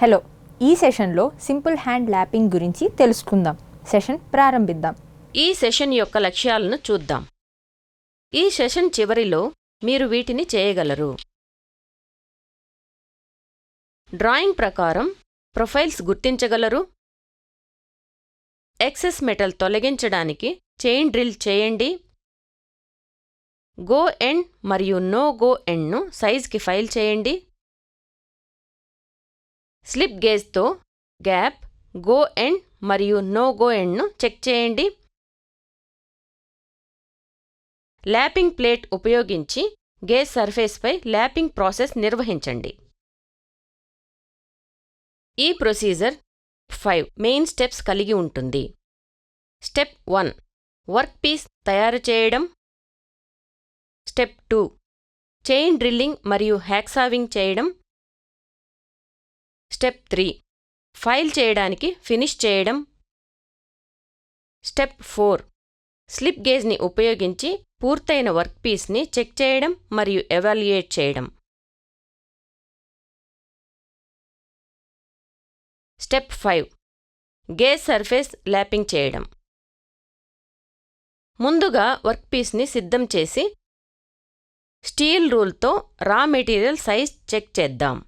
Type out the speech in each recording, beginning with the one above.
Hello, ఈ సెషన్లో simple hand lapping గురించి తెలుసుకుందాం. సెషన్ ప్రారంభిద్దాం. ఈ సెషన్ యొక్క లక్ష్యాలను చూద్దాం. ఈ సెషన్ చివరిలో మీరు వీటిని చేయగలరు. డ్రాయింగ్ ప్రకారం ప్రొఫైల్స్ గుర్తించగలరు. ఎక్సెస్ మెటల్ తొలగించడానికి చైన్ డ్రిల్ చేయండి. గో ఎండ్ మరియు నో గో ఎండ్ను సైజ్కి ఫైల్ చేయండి. స్లిప్ గేజ్తో గ్యాప్, గో ఎండ్ మరియు నో గో ఎండ్ను చెక్ చేయండి. ల్యాపింగ్ ప్లేట్ ఉపయోగించి గేజ్ సర్ఫేస్పై ల్యాపింగ్ ప్రాసెస్ నిర్వహించండి. ఈ ప్రొసీజర్ 5 మెయిన్ స్టెప్స్ కలిగి ఉంటుంది. స్టెప్ 1 వర్క్ పీస్ తయారు చేయడం. స్టెప్ 2 చైన్ డ్రిల్లింగ్ మరియు హ్యాక్సావింగ్ చేయడం. స్టెప్ 3 ఫైల్ చేయడానికి ఫినిష్ చేయడం. స్టెప్ 4 స్లిప్ గేజ్ని ఉపయోగించి పూర్తయిన వర్క్ పీస్ని చెక్ చేయడం మరియు ఎవాల్యుయేట్ చేయడం. స్టెప్ 5 గేజ్ సర్ఫేస్ ల్యాపింగ్ చేయడం. ముందుగా వర్క్ పీస్ని సిద్ధం చేసి స్టీల్ రూల్తో రా మెటీరియల్ సైజ్ చెక్ చేద్దాం.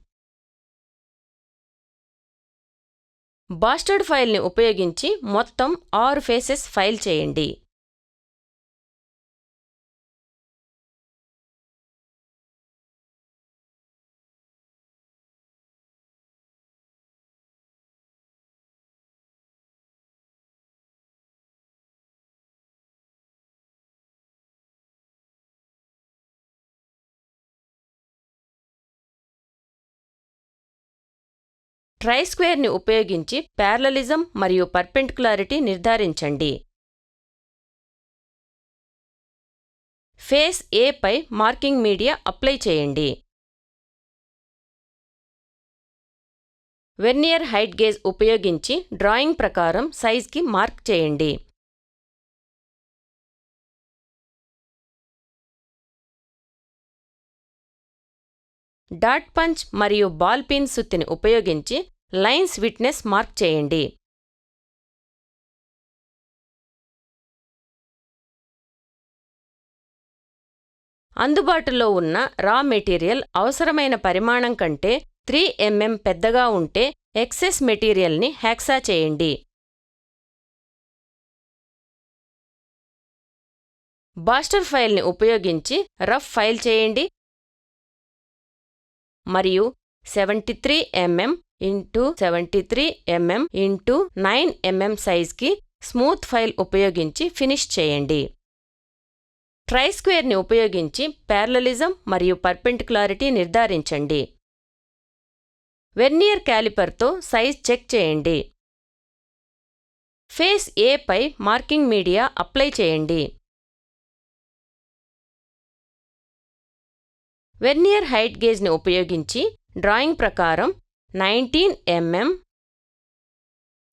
బాస్టర్డ్ ఫైల్ని ఉపయోగించి మొత్తం 6 ఫేసెస్ ఫైల్ చేయండి. ట్రై స్క్వేర్ని ఉపయోగించి ప్యారలలిజం మరియు పర్పెండిక్యులారిటీ నిర్ధారించండి. ఫేస్ ఏ పై మార్కింగ్ మీడియా అప్లై చేయండి. వెర్నియర్ హైట్ గేజ్ ఉపయోగించి డ్రాయింగ్ ప్రకారం సైజ్కి మార్క్ చేయండి. డాట్ పంచ్ మరియు బాల్ పిన్ సుత్తిని ఉపయోగించి లైన్స్ విడ్త్నెస్ మార్క్ చేయండి. అందుబాటులో ఉన్న రా మెటీరియల్ అవసరమైన పరిమాణం కంటే 3 mm పెద్దగా ఉంటే ఎక్సెస్ మెటీరియల్ని హ్యాక్సా చేయండి. బాస్టర్ ఫైల్ని ఉపయోగించి రఫ్ ఫైల్ చేయండి మరియు 73 mm x 73 mm x 9 mm సైజ్కి స్మూత్ ఫైల్ ఉపయోగించి ఫినిష్ చేయండి. ట్రై స్క్వేర్ని ఉపయోగించి ప్యారలలిజం మరియు పర్పెండిక్యులారిటీ నిర్ధారించండి. వెర్నియర్ క్యాలిపర్తో సైజ్ చెక్ చేయండి. ఫేస్ ఏ పై మార్కింగ్ మీడియా అప్లై చేయండి. వెర్నియర్ హైట్ గేజ్ని ఉపయోగించి డ్రాయింగ్ ప్రకారం 19 mm,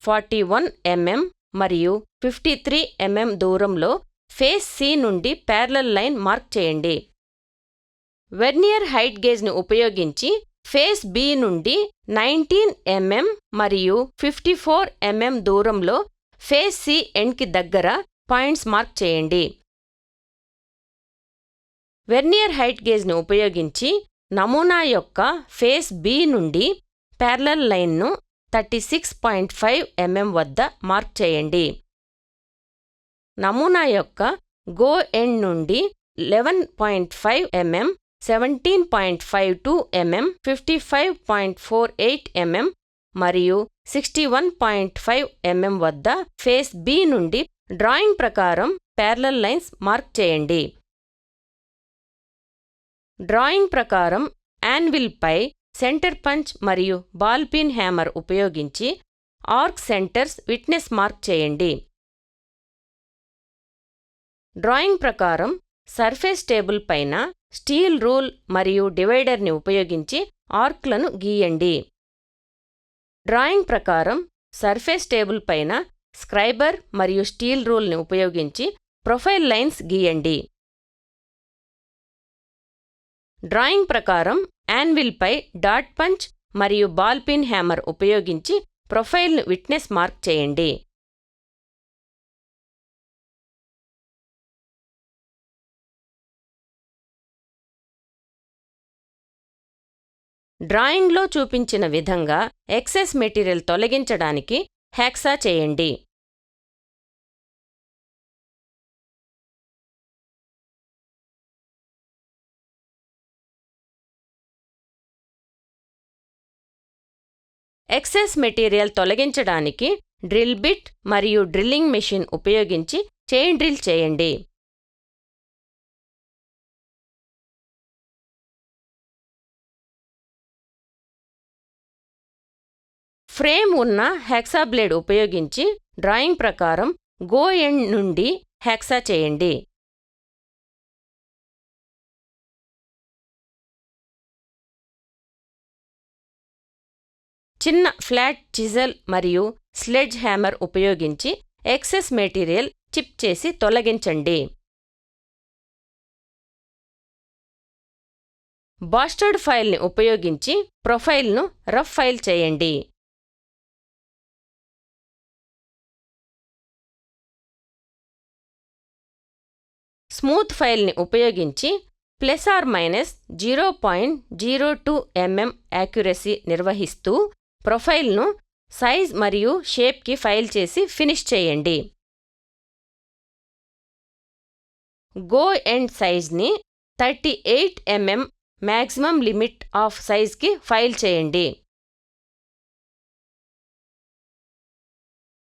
41 mm మరియు 53 mm దూరంలో ఫేస్ సి నుండి ప్యారలల్ లైన్ మార్క్ చేయండి. వెర్నియర్ హైట్ గేజ్ని ఉపయోగించి ఫేస్ బి నుండి 19 mm మరియు 54 mm దూరంలో ఫేస్ సి ఎండ్కి దగ్గర పాయింట్స్ మార్క్ చేయండి. వెర్నియర్ హైట్ గేజ్ని ఉపయోగించి నమూనా యొక్క ఫేస్ బి నుండి ప్యారలల్ లైన్ను 36.5 mm వద్ద మార్క్ చేయండి. నమూనా యొక్క గో ఎండ్ నుండి 11.5 mm, 17.52 mm, 55.48 mm మరియు 61.5 mm వద్ద ఫేస్ బి నుండి డ్రాయింగ్ ప్రకారం ప్యారలల్ లైన్స్ మార్క్ చేయండి. డ్రాయింగ్ ప్రకారం యాన్విల్పై సెంటర్ పంచ్ మరియు బాల్ పిన్ హ్యామర్ ఉపయోగించి ఆర్క్ సెంటర్స్ విడ్త్నెస్ మార్క్ చేయండి. డ్రాయింగ్ ప్రకారం సర్ఫేస్ టేబుల్ పైన స్టీల్ రూల్ మరియు డివైడర్ని ఉపయోగించి ఆర్క్లను గీయండి. డ్రాయింగ్ ప్రకారం సర్ఫేస్ టేబుల్ పైన స్క్రైబర్ మరియు స్టీల్ రూల్ని ఉపయోగించి ప్రొఫైల్ లైన్స్ గీయండి. డ్రాయింగ్ ప్రకారం యాన్విల్పై డాట్ పంచ్ మరియు బాల్ పిన్ హ్యామర్ ఉపయోగించి ప్రొఫైల్ను విట్నెస్ మార్క్ చేయండి. డ్రాయింగ్లో చూపించిన విధంగా ఎక్సెస్ మెటీరియల్ తొలగించడానికి హ్యాక్సా చేయండి. ఎక్సెస్ మెటీరియల్ తొలగించడానికి డ్రిల్ బిట్ మరియు డ్రిల్లింగ్ మెషిన్ ఉపయోగించి చైన్ డ్రిల్ చేయండి. ఫ్రేమ్ ఉన్న హ్యాక్సా బ్లేడ్ ఉపయోగించి డ్రాయింగ్ ప్రకారం గో ఎండ్ నుండి హ్యాక్సా చేయండి. చిన్న ఫ్లాట్ చిజల్ మరియు స్లెడ్జ్ హ్యామర్ ఉపయోగించి ఎక్సెస్ మెటీరియల్ చిప్ చేసి తొలగించండి. బాస్టర్డ్ ఫైల్ని ఉపయోగించి ప్రొఫైల్ను రఫ్ ఫైల్ చేయండి. స్మూత్ ఫైల్ని ఉపయోగించి ±0.02 mm యాక్యురసీ నిర్వహిస్తూ ప్రొఫైల్ను సైజ్ మరియు షేప్కి ఫైల్ చేసి ఫినిష్ చేయండి. గో ఎండ్ సైజ్ని 38 mm మ్యాక్సిమం లిమిట్ ఆఫ్ సైజ్కి ఫైల్ చేయండి.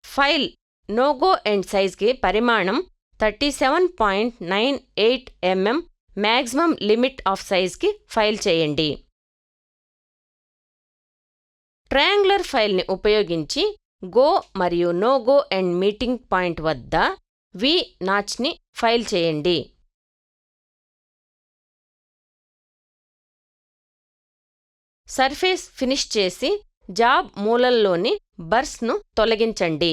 ఫైల్ నో గో ఎండ్ సైజ్కి పరిమాణం 37.98 mm మ్యాక్సిమం లిమిట్ ఆఫ్ సైజ్కి ఫైల్ చేయండి. ట్రయాంగులర్ ఫైల్ని ఉపయోగించి గో మరియు no go end meeting point వద్ద వి నాచ్ని ఫైల్ చేయండి. సర్ఫేస్ ఫినిష్ చేసి జాబ్ మూలల్లోని బర్స్ను తొలగించండి.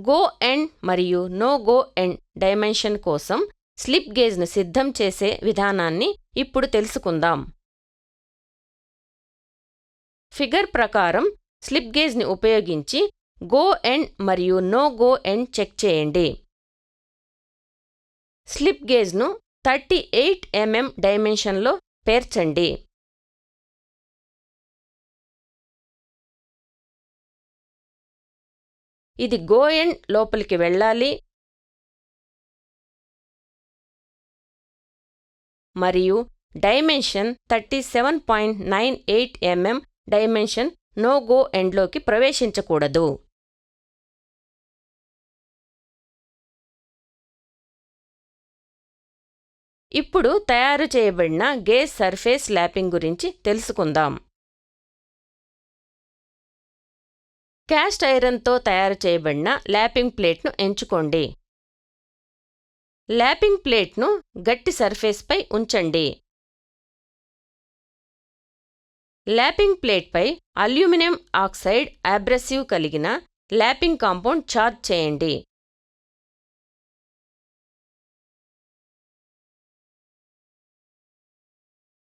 గో ఎండ్ మరియు నో గో ఎండ్ డైమెన్షన్ కోసం స్లిప్ గేజ్ను సిద్ధం చేసే విధానాన్ని ఇప్పుడు తెలుసుకుందాం. ఫిగర్ ప్రకారం స్లిప్ గేజ్ని ఉపయోగించి గో ఎండ్ మరియు నో గో ఎండ్ చెక్ చేయండి. స్లిప్ గేజ్ను 38 mm డైమెన్షన్లో పేర్చండి. ఇది గో ఎండ్ లోపలికి వెళ్ళాలి మరియు dimension 37.98 mm dimension no go ఎండ్లోకి ప్రవేశించకూడదు. ఇప్పుడు తయారు చేయబడిన గేజ్ సర్ఫేస్ ల్యాపింగ్ గురించి తెలుసుకుందాం. క్యాస్ట్ ఐరన్తో తయారు చేయబడిన ల్యాపింగ్ ప్లేట్ను ఎంచుకోండి. ల్యాపింగ్ ప్లేట్ను గట్టి సర్ఫేస్పై ఉంచండి. ల్యాపింగ్ ప్లేట్పై అల్యూమినియం ఆక్సైడ్ అబ్రెసివ్ కలిగిన ల్యాపింగ్ కాంపౌండ్ ఛార్జ్ చేయండి.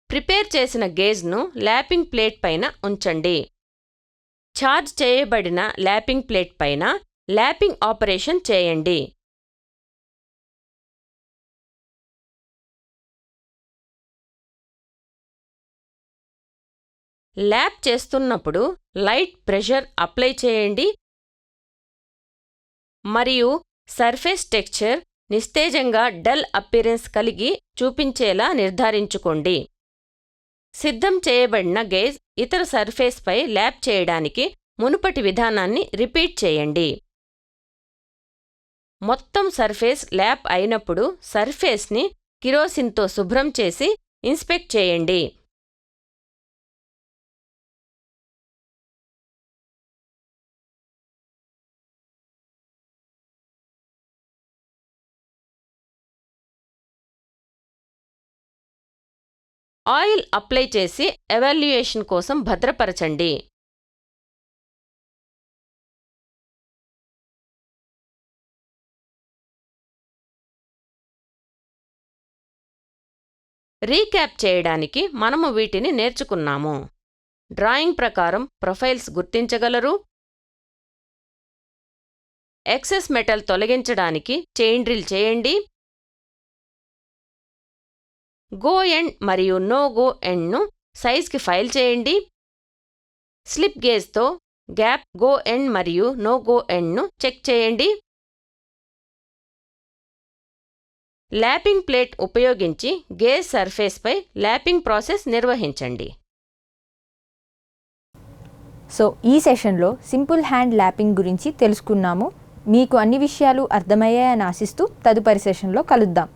ప్రిపేర్ చేసిన గేజ్ను ల్యాపింగ్ ప్లేట్ పైన ఉంచండి. ఛార్జ్ చేయబడిన ల్యాపింగ్ ప్లేట్ పైన ల్యాపింగ్ ఆపరేషన్ చేయండి. ల్యాప్ చేస్తున్నప్పుడు లైట్ ప్రెషర్ అప్లై చేయండి మరియు సర్ఫేస్ టెక్స్చర్ నిస్తేజంగా డల్ అపిరెన్స్ కలిగి చూపించేలా నిర్ధారించుకోండి. సిద్ధం చేయబడిన గేజ్ ఇతర సర్ఫేస్పై ల్యాప్ చేయడానికి మునుపటి విధానాన్ని రిపీట్ చేయండి. మొత్తం సర్ఫేస్ ల్యాప్ అయినప్పుడు సర్ఫేస్ని కిరోసిన్తో శుభ్రం చేసి ఇన్స్పెక్ట్ చేయండి. ఆయిల్ అప్లై చేసి ఎవాల్యుయేషన్ కోసం భద్రపరచండి. రీక్యాప్ చేయడానికి మనము వీటిని నేర్చుకున్నాము. డ్రాయింగ్ ప్రకారం ప్రొఫైల్స్ గుర్తించగలరు, ఎక్సెస్ మెటల్ తొలగించడానికి చైన్ డ్రిల్ చేయండి, గో ఎండ్ మరియు నో గో ఎండ్ను సైజ్కి ఫైల్ చేయండి, స్లిప్ గేజ్తో గ్యాప్ గో ఎండ్ మరియు నో గో ఎండ్ను చెక్ చేయండి, ల్యాపింగ్ ప్లేట్ ఉపయోగించి గేజ్ సర్ఫేస్పై ల్యాపింగ్ ప్రాసెస్ నిర్వహించండి. సో ఈ సెషన్లో సింపుల్ హ్యాండ్ ల్యాపింగ్ గురించి తెలుసుకున్నాము. మీకు అన్ని విషయాలు అర్థమయ్యాయని ఆశిస్తూ తదుపరి సెషన్లో కలుద్దాం.